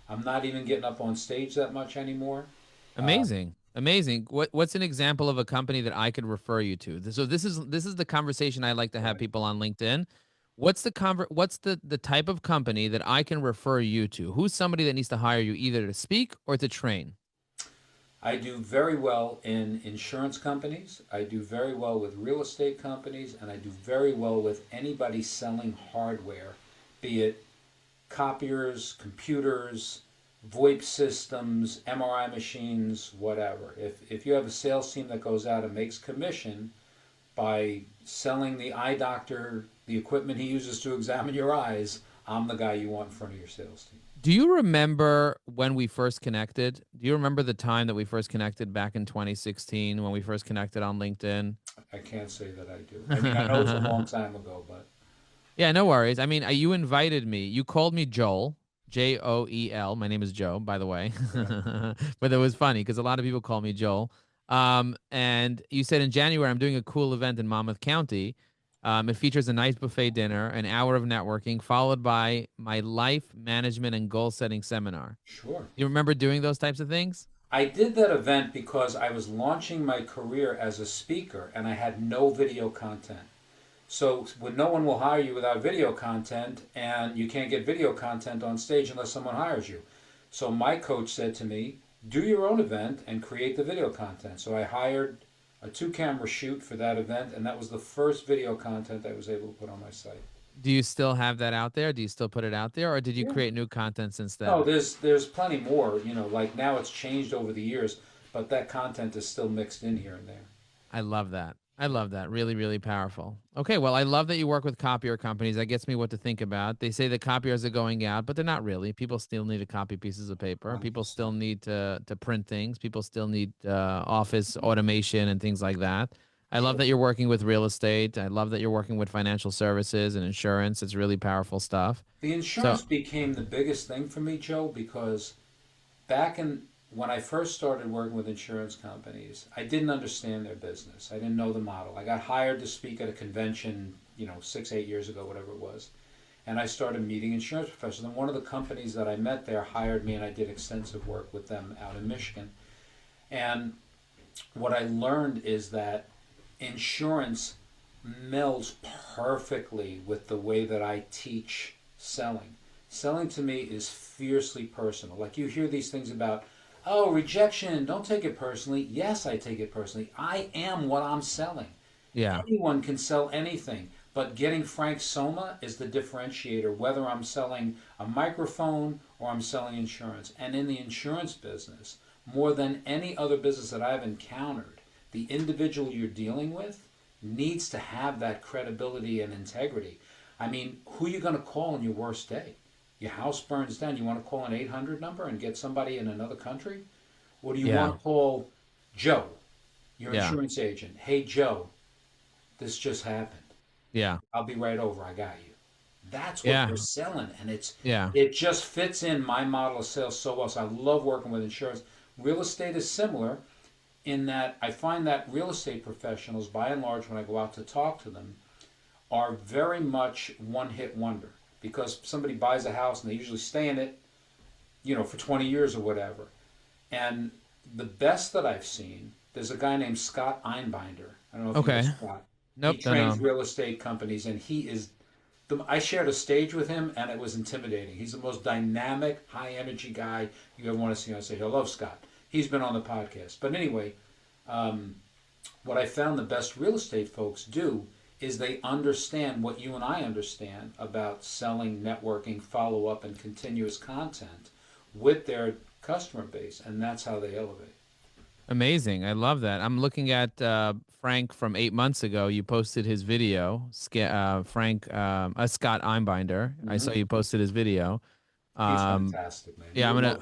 I'm not even getting up on stage that much anymore. Amazing. Amazing. What's an example of a company that I could refer you to? So this is the conversation I like to have Right. people on LinkedIn. What's the type of company that I can refer you to? Who's somebody that needs to hire you either to speak or to train? I do very well in insurance companies. I do very well with real estate companies, and I do very well with anybody selling hardware, be it copiers, computers, VoIP systems, MRI machines, whatever. If you have a sales team that goes out and makes commission by selling the eye doctor the equipment he uses to examine your eyes, I'm the guy you want in front of your sales team. Do you remember when we first connected? Do you remember the time that we first connected back in 2016 when we first connected on LinkedIn? I can't say that I do. I mean, I know it's a long time ago, but Yeah, no worries. I mean, you invited me. You called me Joel, Joel. My name is Joe, by the way. yeah, But it was funny because a lot of people call me Joel. And you said in January I'm doing a cool event in Monmouth County. It features a nice buffet dinner, an hour of networking, followed by my life management and goal setting seminar. sure. You remember doing those types of things? I did that event because I was launching my career as a speaker and I had no video content. So when no one will hire you without video content, and you can't get video content on stage unless someone hires you. So my coach said to me, do your own event and create the video content. So I hired a 2 camera shoot for that event, and that was the first video content I was able to put on my site. Do you still have that out there? Do you still put it out there, or did you Yeah. create new content since No, then? there's plenty more. Like now it's changed over the years, but that content is still mixed in here and there. I love that. I love that. Really, really powerful. Okay, well, I love that you work with copier companies. That gets me what to think about. They say that copiers are going out, but they're not really. People still need to copy pieces of paper. People still 100%. need to print things. People still need office automation and things like that. I love Sure. that you're working with real estate. I love that you're working with financial services and insurance. It's really powerful stuff. The So, insurance became the biggest thing for me, Joe, because back in when I first started working with insurance companies, I didn't understand their business. I didn't know the model. I got hired to speak at a convention, 6, 8 years ago, whatever it was. And I started meeting insurance professionals. And one of the companies that I met there hired me, and I did extensive work with them out in Michigan. And what I learned is that insurance melds perfectly with the way that I teach selling. Selling to me is fiercely personal. Like you hear these things about, oh, rejection, don't take it personally. Yes, I take it personally. I am what I'm selling. yeah. Anyone can sell anything, but getting Frank Soma is the differentiator, whether I'm selling a microphone or I'm selling insurance. And in the insurance business, more than any other business that I've encountered, the individual you're dealing with needs to have that credibility and integrity. I mean, who are you going to call on your worst day? Your house burns down. You want to call an 800 number and get somebody in another country? Or do you Yeah. want to call Joe, your Yeah. insurance agent? Hey, Joe, this just happened. Yeah. I'll be right over. I got you. That's what Yeah. they're selling, and Yeah. it just fits in my model of sales so well. So I love working with insurance. Real estate is similar in that I find that real estate professionals, by and large, when I go out to talk to them, are very much one hit wonder because somebody buys a house and they usually stay in it, for 20 years or whatever. And the best that I've seen, there's a guy named Scott Einbinder. I don't know if you know Okay. Scott. He Nope. Don't trains know. real estate companies, and I shared a stage with him, and it was intimidating. He's the most dynamic, high energy guy you ever want to see. I say, hello, Scott. He's been on the podcast. But anyway, um, what I found the best real estate folks do is they understand what you and I understand about selling, networking, follow up, and continuous content with their customer base, and that's how they elevate. Amazing. I love that. I'm looking at Frank from 8 months ago. You posted his video. Scott Einbinder. I saw Hmm. you posted his video. He's Um, fantastic, man. You yeah, would love this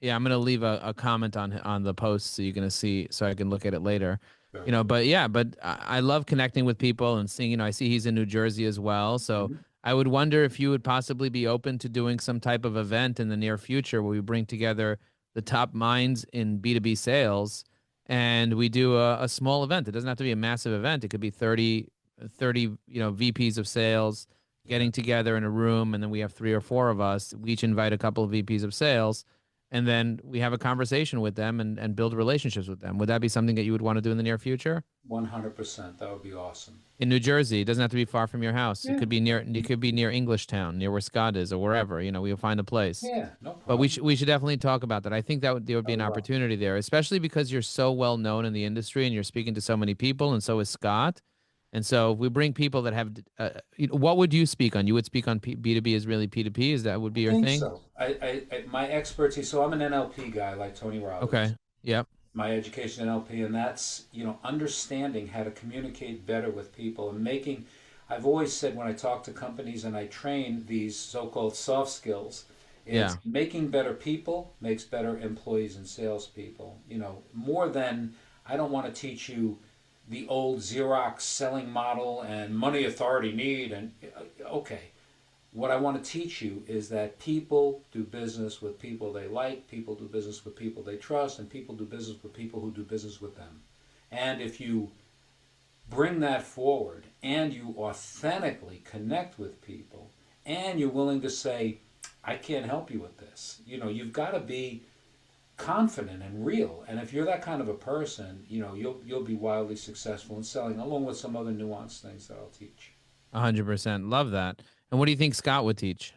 guy. I'm gonna leave a comment on the post so you're gonna see so I can look at it later. Very good. But yeah, but I love connecting with people and seeing. I see he's in New Jersey as well. So Hmm. I would wonder if you would possibly be open to doing some type of event in the near future where we bring together the top minds in B2B sales and we do a small event. It doesn't have to be a massive event. It could be 30 VPs of sales Yeah. getting together in a room, and then we have three or four of us. We each invite a couple of VPs of sales, and then we have a conversation with them and build relationships with them. Would that be something that you would want to do in the near future? 100%. That would be awesome. In New Jersey, it doesn't have to be far from your house. It Yeah. could be near. It could be near Englishtown, near where Scott is, or wherever. We'll find a place. Yeah, no But we problem. should we should definitely talk about that. I think there would I be an would love. opportunity there, especially because you're so well known in the industry and you're speaking to so many people, and so is Scott. And so if we bring people that have, what would you speak on? You would speak on B2B is really P2P. Is that would I be your think thing? so. My expertise. So I'm an NLP guy, like Tony Robbins. Okay. Yep. My education NLP, and that's understanding how to communicate better with people and making. I've always said when I talk to companies and I train these so-called soft skills, Yeah. it's making better people makes better employees and salespeople. More than I don't want to teach you the old Xerox selling model and money, authority, need, and okay. What I want to teach you is that people do business with people they like, people do business with people they trust, and people do business with people who do business with them. And if you bring that forward and you authentically connect with people and you're willing to say, I can't help you with this, you've got to be confident and real. And if you're that kind of a person, you'll be wildly successful in selling, along with some other nuanced things that I'll teach. 100%. Love that. And what do you think Scott would teach?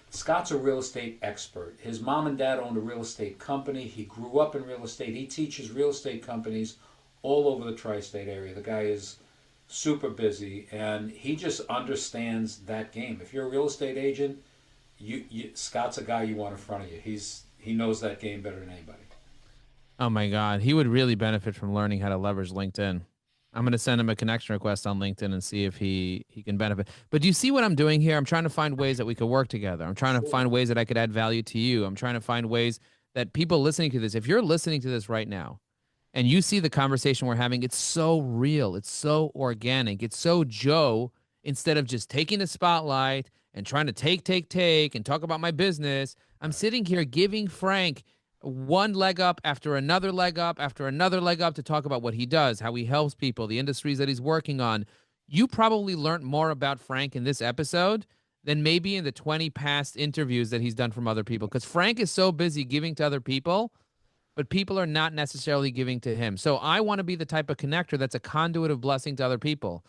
Scott's a real estate expert. His mom and dad owned a real estate company. He grew up in real estate. He teaches real estate companies all over the tri-state area. The guy is super busy, and he just understands that game. If you're a real estate agent, Scott's a guy you want in front of you. He knows that game better than anybody. Oh my God, he would really benefit from learning how to leverage LinkedIn. I'm going to send him a connection request on LinkedIn and see if he can benefit. But do you see what I'm doing here? I'm trying to find ways that we could work together. I'm trying to Sure. find ways that I could add value to you. I'm trying to find ways that people listening to this, if you're listening to this right now and you see the conversation we're having, it's so real, it's so organic, it's so Joe, instead of just taking the spotlight and trying to take and talk about my business. I'm sitting here giving Frank one leg up after another leg up after another leg up to talk about what he does, how he helps people, the industries that he's working on. You probably learned more about Frank in this episode than maybe in the 20 past interviews that he's done from other people, because Frank is so busy giving to other people, but people are not necessarily giving to him. So I want to be the type of connector that's a conduit of blessing to other people.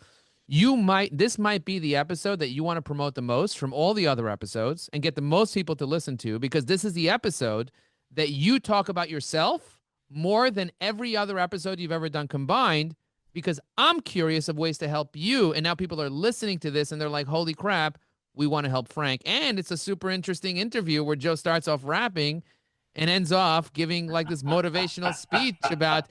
This might be the episode that you want to promote the most from all the other episodes and get the most people to listen to, because this is the episode that you talk about yourself more than every other episode you've ever done combined, because I'm curious of ways to help you. And now people are listening to this and they're like, holy crap, we want to help Frank. And it's a super interesting interview where Joe starts off rapping and ends off giving like this motivational speech about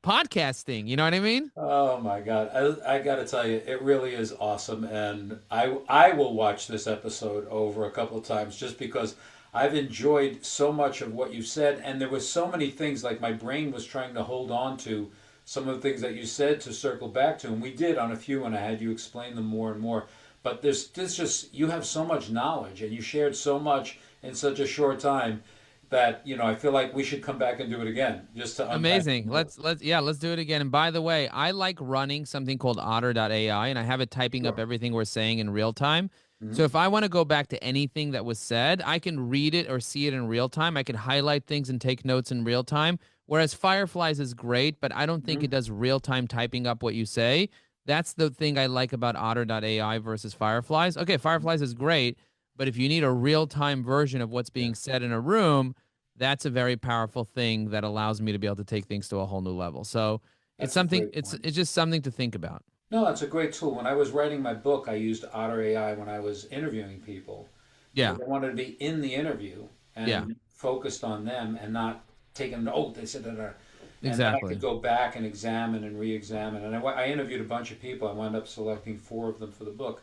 podcasting. You know what I mean? Oh my God. I got to tell you, it really is awesome. And I will watch this episode over a couple of times just because I've enjoyed so much of what you've said. And there were so many things, like my brain was trying to hold on to some of the things that you said to circle back to. And we did on a few, and I had you explain them more and more. But there's just, you have so much knowledge and you shared so much in such a short time that, I feel like we should come back and do it again just to unpack it Amazing. more. Let's do it again. And by the way, I like running something called otter.ai, and I have it typing up Sure. everything we're saying in real time. So Hmm. if I want to go back to anything that was said, I can read it or see it in real time. I can highlight things and take notes in real time. Whereas Fireflies is great, but I don't think it Hmm. does real time typing up what you say. That's the thing I like about otter.ai versus Fireflies. Okay, Fireflies is great, but if you need a real time version of what's Yeah, being said in a room, that's a very powerful thing that allows me to be able to take things to a whole new level. So it's that's a something, great point. it's just something to think about. No, that's a great tool. When I was writing my book, I used Otter AI when I was interviewing people Yeah, because I wanted to be in the interview yeah, and focused on them and not taking, oh, they said that. And then I could exactly. go back and examine and re-examine. And I interviewed a bunch of people. I wound up selecting 4 of them for the book.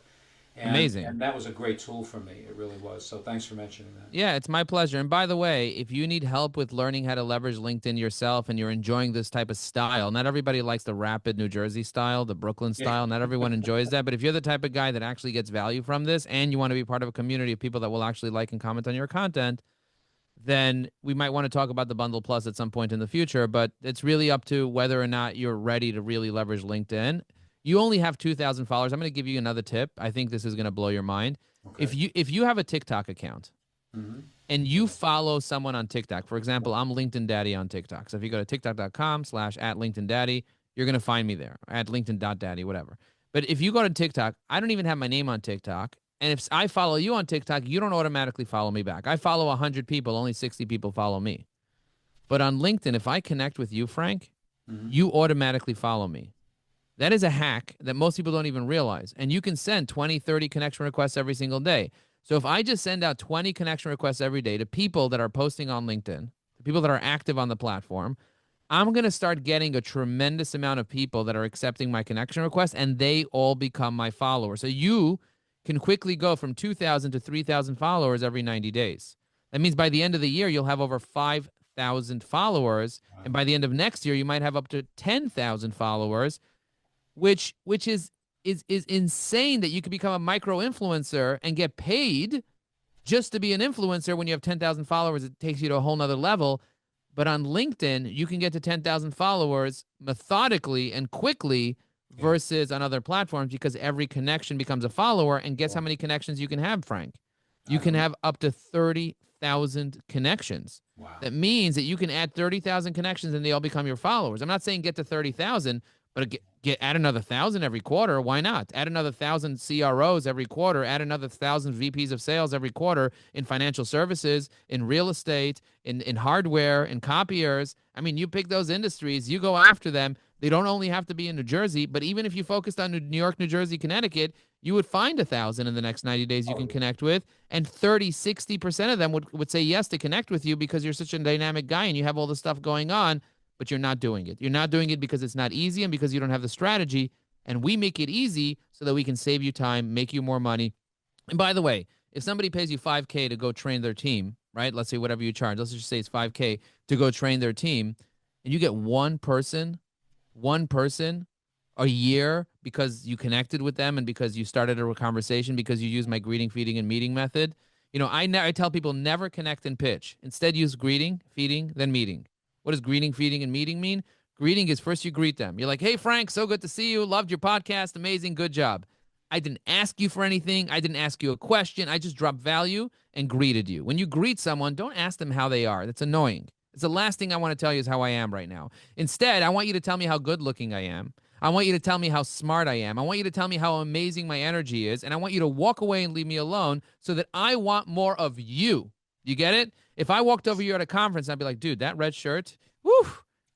And Amazing. that was a great tool for me. It really was. So thanks for mentioning that. Yeah, it's my pleasure. And by the way, if you need help with learning how to leverage LinkedIn yourself and you're enjoying this type of style, not everybody likes the rapid New Jersey style, the Brooklyn Yeah. style. Not everyone enjoys that. But if you're the type of guy that actually gets value from this and you want to be part of a community of people that will actually like and comment on your content, then we might want to talk about the Bundle Plus at some point in the future. But it's really up to whether or not you're ready to really leverage LinkedIn. You only have 2,000 followers. I'm going to give you another tip. I think this is going to blow your mind. Okay. If you have a TikTok account Hmm. and you follow someone on TikTok, for example, I'm LinkedIn Daddy on TikTok. So if you go to tiktok.com/at LinkedIn Daddy, you're going to find me there at LinkedIn.daddy, whatever. But if you go to TikTok, I don't even have my name on TikTok. And if I follow you on TikTok, you don't automatically follow me back. I follow 100 people, only 60 people follow me. But on LinkedIn, if I connect with you, Frank, Hmm. you automatically follow me. That is a hack that most people don't even realize. And you can send 20, 30 connection requests every single day. So if I just send out 20 connection requests every day to people that are posting on LinkedIn, to people that are active on the platform, I'm going to start getting a tremendous amount of people that are accepting my connection request and they all become my followers. So you can quickly go from 2,000 to 3,000 followers every 90 days. That means by the end of the year, you'll have over 5,000 followers. And by the end of next year, you might have up to 10,000 followers, which is insane that you could become a micro influencer and get paid just to be an influencer. When you have 10,000 followers, it takes you to a whole nother level. But on LinkedIn, you can get to 10,000 followers methodically and quickly Yeah. versus on other platforms because every connection becomes a follower. And guess how Wow. many connections you can have, Frank? I You can don't know. have up to 30,000 connections. Wow. That means that you can add 30,000 connections and they all become your followers. I'm not saying get to 30,000, but add another 1,000 every quarter. Why not? Add another 1,000 CROs every quarter. Add another 1,000 VPs of sales every quarter in financial services, in real estate, in hardware, in copiers. I mean, you pick those industries, you go after them. They don't only have to be in New Jersey, but even if you focused on New York, New Jersey, Connecticut, you would find 1,000 in the next 90 days you Oh, can yeah. connect with. And 30, 60% of them would say yes to connect with you because you're such a dynamic guy and you have all this stuff going on, but you're not doing it. You're not doing it because it's not easy and because you don't have the strategy. And we make it easy so that we can save you time, make you more money. And by the way, if somebody pays you 5K to go train their team, right? Let's say whatever you charge, let's just say it's 5K to go train their team, and you get one person a year because you connected with them and because you started a conversation, because you use my greeting, feeding, and meeting method. I tell people never connect and pitch. Instead, use greeting, feeding, then meeting. What does greeting, feeding, and meeting mean? Greeting is first you greet them. You're like, hey, Frank, so good to see you. Loved your podcast. Amazing. Good job. I didn't ask you for anything. I didn't ask you a question. I just dropped value and greeted you. When you greet someone, don't ask them how they are. That's annoying. It's the last thing I want to tell you is how I am right now. Instead, I want you to tell me how good looking I am. I want you to tell me how smart I am. I want you to tell me how amazing my energy is. And I want you to walk away and leave me alone so that I want more of you. You get it? If I walked over you at a conference, I'd be like, dude, that red shirt, woo,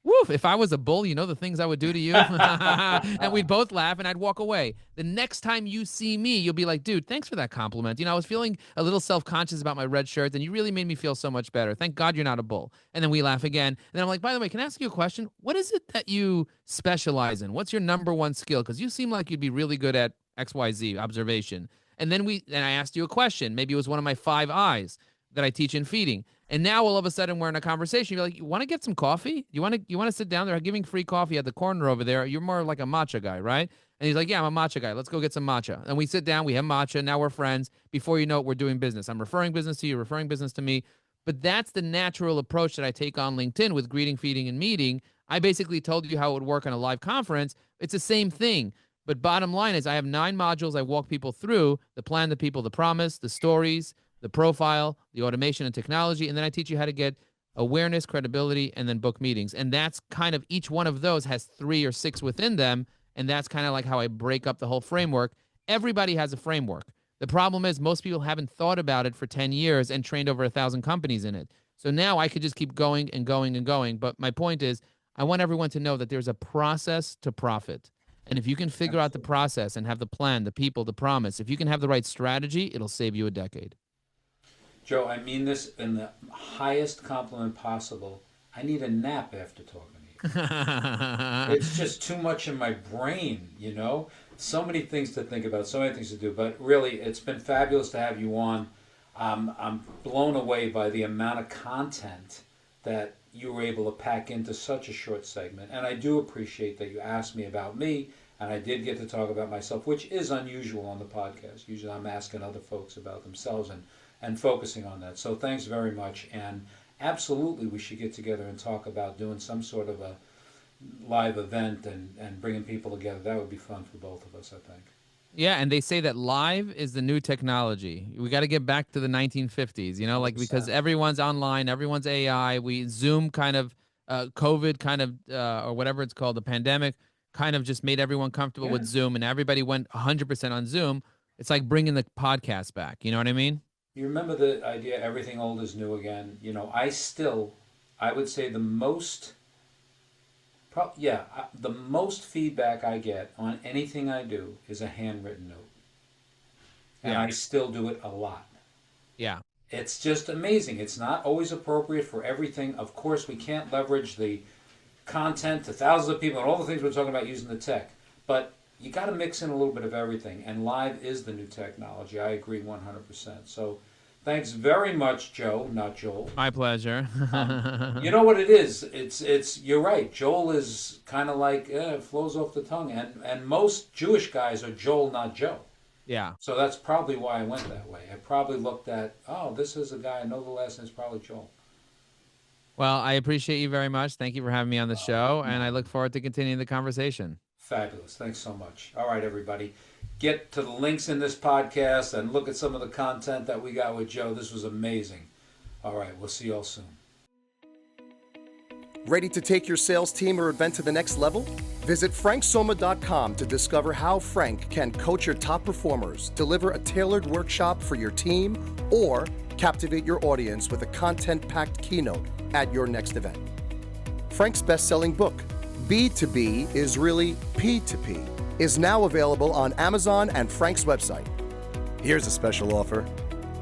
woof, if I was a bull, you know the things I would do to you? And we'd both laugh and I'd walk away. The next time you see me, you'll be like, dude, thanks for that compliment. I was feeling a little self-conscious about my red shirt and you really made me feel so much better. Thank God you're not a bull. And then we laugh again. And then I'm like, by the way, can I ask you a question? What is it that you specialize in? What's your number one skill? Because you seem like you'd be really good at XYZ, observation. And then I asked you a question. Maybe it was one of my 5 eyes that I teach in feeding. And now all of a sudden we're in a conversation. You're like, you want to get some coffee? You want to sit down there? I'm giving free coffee at the corner over there. You're more like a matcha guy, right? And he's like, yeah, I'm a matcha guy. Let's go get some matcha. And we sit down, we have matcha. Now we're friends. Before you know it, we're doing business. I'm referring business to you, referring business to me. But that's the natural approach that I take on LinkedIn with greeting, feeding, and meeting. I basically told you how it would work on a live conference. It's the same thing. But bottom line is I have 9 modules I walk people through: the plan, the people, the promise, the stories, the profile, the automation and technology. And then I teach you how to get awareness, credibility, and then book meetings. And that's kind of, each one of those has 3 or 6 within them. And that's kind of like how I break up the whole framework. Everybody has a framework. The problem is most people haven't thought about it for 10 years and trained over 1,000 companies in it. So now I could just keep going and going and going. But my point is, I want everyone to know that there's a process to profit. And if you can figure out the process and have the plan, the people, the promise, if you can have the right strategy, it'll save you a decade. Joe, I mean this in the highest compliment possible. I need a nap after talking to you. It's just too much in my brain, you know? So many things to think about, so many things to do. But really, it's been fabulous to have you on. I'm blown away by the amount of content that you were able to pack into such a short segment. And I do appreciate that you asked me about me, and I did get to talk about myself, which is unusual on the podcast. Usually I'm asking other folks about themselves and focusing on that. So thanks very much. And absolutely, we should get together and talk about doing some sort of a live event and bringing people together. That would be fun for both of us, I think. Yeah, and they say that live is the new technology. We got to get back to the 1950s, you know, like, because everyone's online, everyone's AI. Zoom kind of, COVID kind of, or whatever it's called, the pandemic kind of just made everyone comfortable with Zoom, and everybody went 100% on Zoom. It's like bringing the podcast back. You know what I mean? You remember the idea, everything old is new again? You know, I would say the most feedback I get on anything I do is a handwritten note. And I still do it a lot. Yeah. It's just amazing. It's not always appropriate for everything. Of course, we can't leverage the content to thousands of people and all the things we're talking about using the tech. But you got to mix in a little bit of everything. And live is the new technology. I agree 100%. So thanks very much, Joe, not Joel. My pleasure. You know what it is? It's you're right. Joel is kind of like, it flows off the tongue. And most Jewish guys are Joel, not Joe. Yeah. So that's probably why I went that way. I probably looked at, this is a guy, I know the last name is probably Joel. Well, I appreciate you very much. Thank you for having me on the show, and I look forward to continuing the conversation. Fabulous. Thanks so much. All right, everybody. Get to the links in this podcast and look at some of the content that we got with Joe. This was amazing. All right, we'll see you all soon. Ready to take your sales team or event to the next level? Visit franksoma.com to discover how Frank can coach your top performers, deliver a tailored workshop for your team, or captivate your audience with a content-packed keynote at your next event. Frank's best-selling book, B2B is really P2P, is now available on Amazon and Frank's website. Here's a special offer.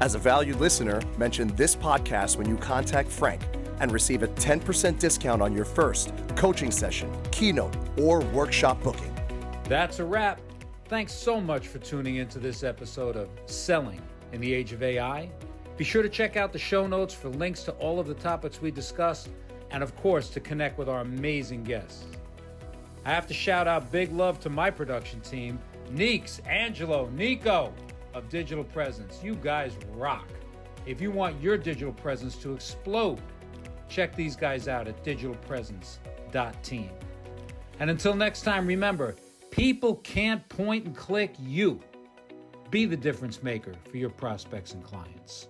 As a valued listener, mention this podcast when you contact Frank and receive a 10% discount on your first coaching session, keynote, or workshop booking. That's a wrap. Thanks so much for tuning into this episode of Selling in the Age of AI. Be sure to check out the show notes for links to all of the topics we discussed, and of course, to connect with our amazing guests. I have to shout out big love to my production team, Neeks, Angelo, Nico of Digital Presence. You guys rock. If you want your digital presence to explode, check these guys out at digitalpresence.team. And until next time, remember, people can't point and click you. Be the difference maker for your prospects and clients.